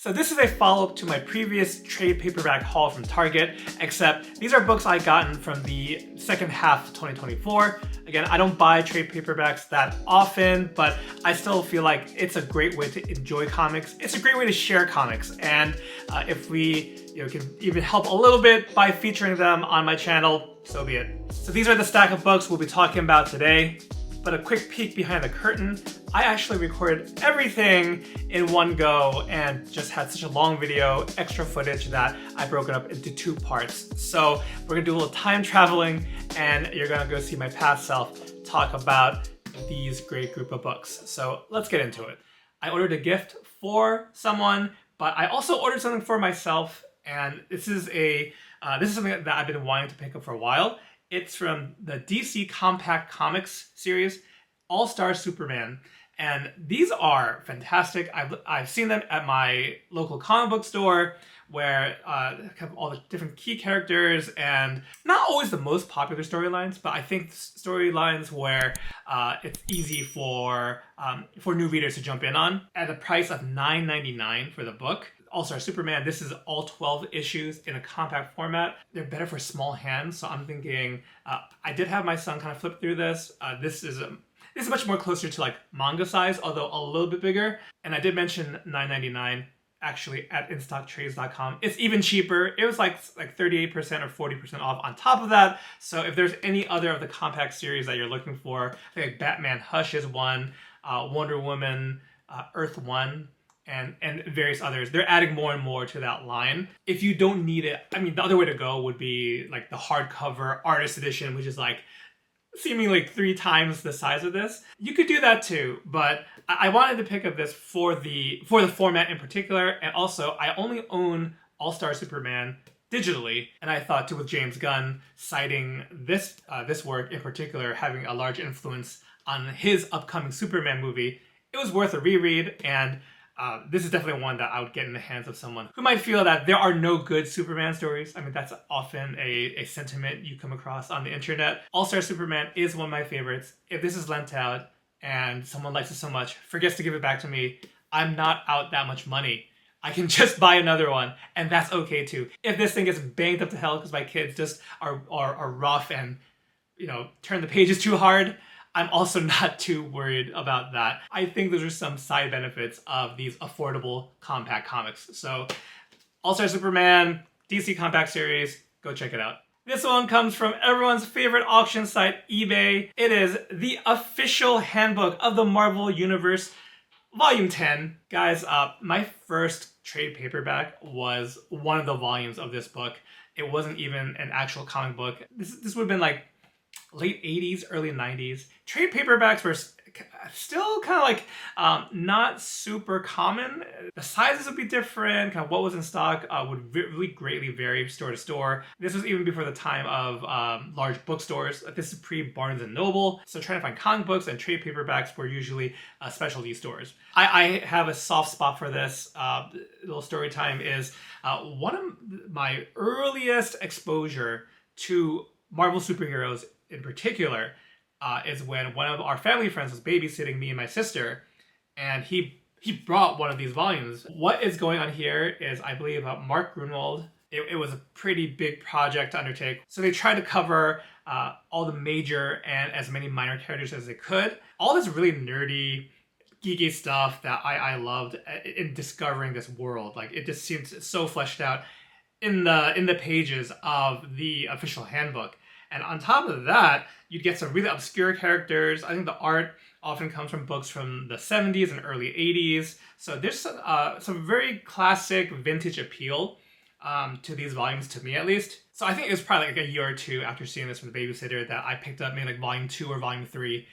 So this is a follow-up to my previous trade paperback haul from Target, except these are books I gotten from the second half of 2024. Again, I don't buy trade paperbacks that often, but I still feel like it's a great way to enjoy comics. It's a great way to share comics, and if we can even help a little bit by featuring them on my channel, so be it. So these are the stack of books we'll be talking about today. But a quick peek behind the curtain, I actually recorded everything in one go and just had such a long video, extra footage, that I broke it up into 2 parts. So we're gonna do a little time traveling, and you're gonna go see my past self talk about these great group of books. So let's get into it. I ordered a gift for someone, but I also ordered something for myself, and this is something that I've been wanting to pick up for a while. It's from the DC Compact Comics series, All-Star Superman. And these are fantastic. I've seen them at my local comic book store where have all the different key characters and not always the most popular storylines, but I think storylines where it's easy for new readers to jump in on. At a price of $9.99 for the book, All-Star Superman, this is all 12 issues in a compact format. They're better for small hands, so I'm thinking, I did have my son kind of flip through this. This is much more closer to like manga size, although a little bit bigger. And I did mention $9.99 actually at InStockTrades.com. It's even cheaper. It was like 38% or 40% off on top of that. So if there's any other of the compact series that you're looking for, I think like Batman Hush is one, Wonder Woman, Earth One, and various others. They're adding more and more to that line. If you don't need it, I mean, the other way to go would be like the hardcover artist edition, which is like seemingly 3 times the size of this. You could do that too, but I wanted to pick up this for the format in particular, and also I only own All-Star Superman digitally, and I thought too, with James Gunn citing this work in particular having a large influence on his upcoming Superman movie, it was worth a reread. And this is definitely one that I would get in the hands of someone who might feel that there are no good Superman stories. I mean, that's often a sentiment you come across on the internet. All-Star Superman is one of my favorites. If this is lent out and someone likes it so much, forgets to give it back to me, I'm not out that much money. I can just buy another one, and that's okay too. If this thing gets banged up to hell because my kids just are rough and turn the pages too hard, I'm also not too worried about that. I think those are some side benefits of these affordable compact comics. So All-Star Superman, DC Compact Series, go check it out. This one comes from everyone's favorite auction site, eBay. It is the official handbook of the Marvel Universe, Volume 10. Guys, my first trade paperback was one of the volumes of this book. It wasn't even an actual comic book. This would have been like late 80s, early 90s. Trade paperbacks were still kind of like not super common. The sizes would be different. Kind of what was in stock would really greatly vary store to store. This was even before the time of large bookstores. This is pre-Barnes & Noble. So trying to find comic books and trade paperbacks were usually specialty stores. I have a soft spot for this. Little story time is one of my earliest exposure to Marvel superheroes in particular is when one of our family friends was babysitting me and my sister, and he brought one of these volumes. What is going on here is, I believe, Mark Gruenwald. It was a pretty big project to undertake. So they tried to cover all the major and as many minor characters as they could. All this really nerdy, geeky stuff that I loved in discovering this world. Like, it just seemed so fleshed out in the pages of the official handbook. And on top of that, you'd get some really obscure characters. I think the art often comes from books from the 70s and early 80s. So there's some very classic vintage appeal to these volumes, to me at least. So I think it was probably like a year or two after seeing this from the babysitter that I picked up maybe like volume 2 or volume 3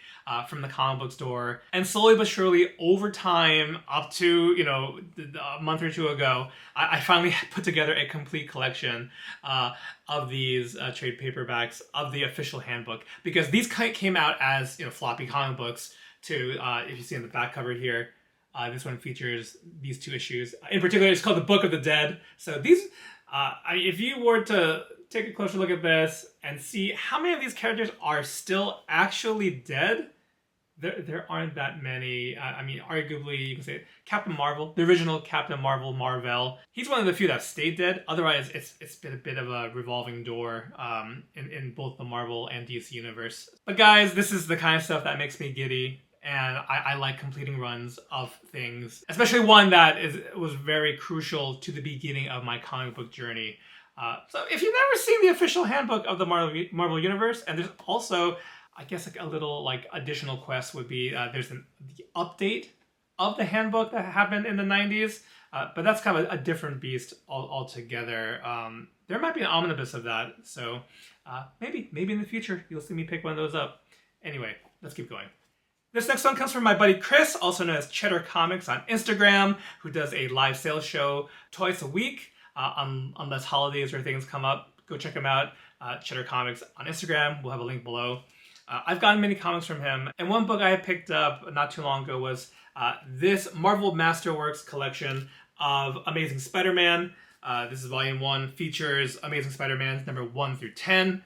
from the comic book store. And slowly but surely over time, up to a month or 2 ago, I finally put together a complete collection of these trade paperbacks of the official handbook, because these came out as floppy comic books too. If you see in the back cover here, this one features these 2 issues. In particular, it's called The Book of the Dead. So these, if you were to take a closer look at this and see how many of these characters are still actually dead, there aren't that many. I mean, arguably, you can say Captain Marvel, the original Captain Marvel, Marvel. He's one of the few that stayed dead. Otherwise, it's been a bit of a revolving door in both the Marvel and DC universe. But guys, this is the kind of stuff that makes me giddy. And I like completing runs of things, especially one that was very crucial to the beginning of my comic book journey. So if you've never seen the official handbook of the Marvel Universe, and there's also, I guess, like a little like additional quest would be there's the update of the handbook that happened in the 90s, but that's kind of a different beast altogether. There might be an omnibus of that, so maybe in the future you'll see me pick one of those up. Anyway, let's keep going. This next one comes from my buddy Chris, also known as Cheddar Comics on Instagram, who does a live sales show twice a week unless holidays or things come up. Go check him out, Cheddar Comics on Instagram. We'll have a link below. I've gotten many comics from him, and one book I had picked up not too long ago was this Marvel Masterworks collection of Amazing Spider-Man. This is Volume 1, features Amazing Spider-Man number 1 through 10.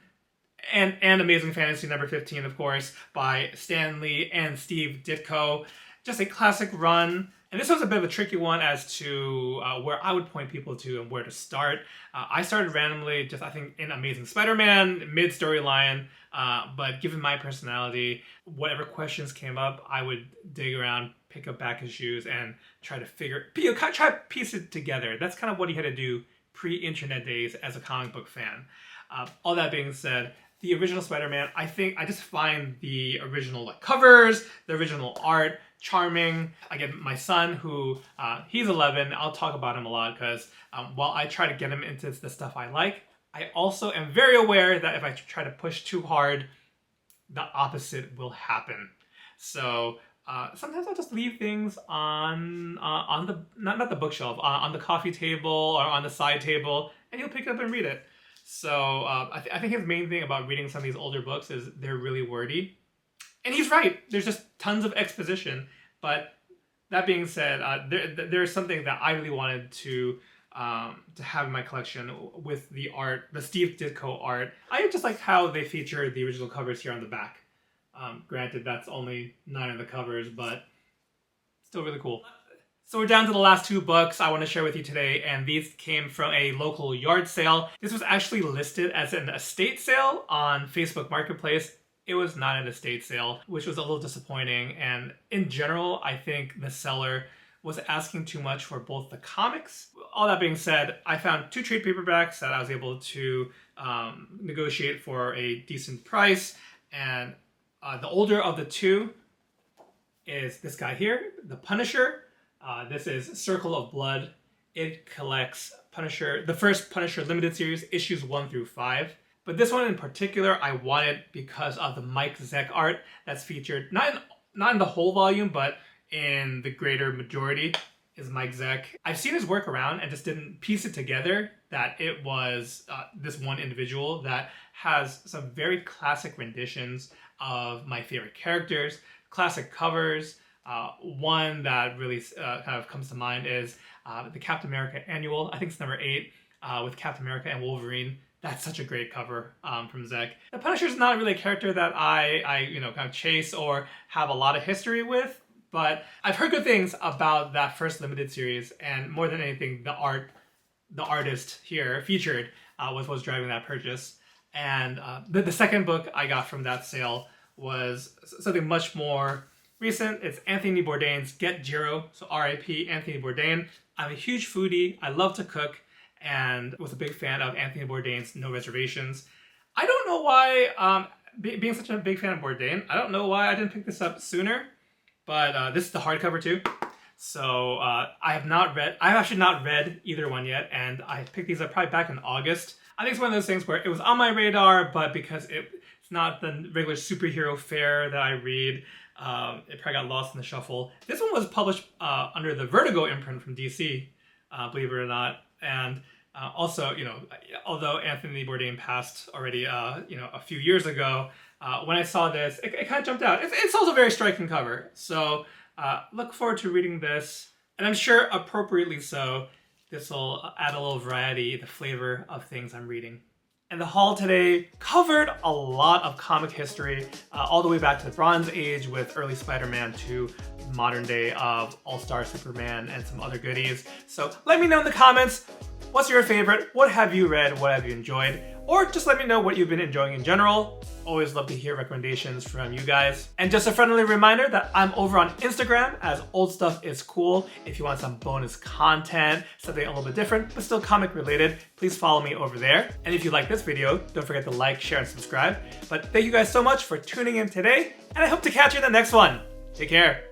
And Amazing Fantasy number 15, of course, by Stan Lee and Steve Ditko. Just a classic run. And this was a bit of a tricky one as to where I would point people to and where to start. I started randomly, just I think, in Amazing Spider-Man, mid-storyline. But given my personality, whatever questions came up, I would dig around, pick up back issues, and try to piece it together. That's kind of what he had to do pre-internet days as a comic book fan. All that being said, the original Spider-Man, I just find the original covers, the original art charming. Again, my son, who he's 11, I'll talk about him a lot because while I try to get him into the stuff I like, I also am very aware that if I try to push too hard, the opposite will happen. So sometimes I'll just leave things on the not the bookshelf, on the coffee table or on the side table, and he'll pick it up and read it. So I think his main thing about reading some of these older books is they're really wordy. And he's right. There's just tons of exposition. But that being said, there's something that I really wanted to have in my collection with the art, the Steve Ditko art. I just like how they feature the original covers here on the back. Granted, that's only 9 of the covers, but still really cool. So we're down to the last 2 books I want to share with you today, and these came from a local yard sale. This was actually listed as an estate sale on Facebook Marketplace. It was not an estate sale, which was a little disappointing, and in general, I think the seller was asking too much for both the comics. All that being said, I found 2 trade paperbacks that I was able to negotiate for a decent price, and the older of the 2 is this guy here, The Punisher. This is Circle of Blood. It collects Punisher, the first Punisher limited series, issues 1 through 5. But this one in particular, I wanted because of the Mike Zeck art that's featured, not in the whole volume, but in the greater majority is Mike Zeck. I've seen his work around and just didn't piece it together that it was this one individual that has some very classic renditions of my favorite characters, classic covers. One that really kind of comes to mind is the Captain America Annual. I think it's number 8 with Captain America and Wolverine. That's such a great cover from Zeck. The Punisher's not really a character that I kind of chase or have a lot of history with, but I've heard good things about that first limited series, and more than anything, the artist here featured was what's driving that purchase. And the second book I got from that sale was something much more recent. It's Anthony Bourdain's Get Jiro, so R.I.P. Anthony Bourdain. I'm a huge foodie. I love to cook, and was a big fan of Anthony Bourdain's No Reservations. I don't know why, being such a big fan of Bourdain, I don't know why I didn't pick this up sooner, but this is the hardcover too. So I've actually not read either one yet, and I picked these up probably back in August. I think it's one of those things where it was on my radar, but because it's not the regular superhero fare that I read, it probably got lost in the shuffle. This one was published under the Vertigo imprint from DC, believe it or not. And also, although Anthony Bourdain passed already, a few years ago, when I saw this, it kind of jumped out. It's also a very striking cover. So look forward to reading this. And I'm sure appropriately so, this will add a little variety, the flavor of things I'm reading. And the haul today covered a lot of comic history, all the way back to the Bronze Age with early Spider-Man to modern day of All-Star Superman and some other goodies. So let me know in the comments, what's your favorite? What have you read? What have you enjoyed? Or just let me know what you've been enjoying in general. Always love to hear recommendations from you guys. And just a friendly reminder that I'm over on Instagram as Old Stuff Is Cool. If you want some bonus content, something a little bit different, but still comic related, please follow me over there. And if you like this video, don't forget to like, share, and subscribe. But thank you guys so much for tuning in today, and I hope to catch you in the next one. Take care.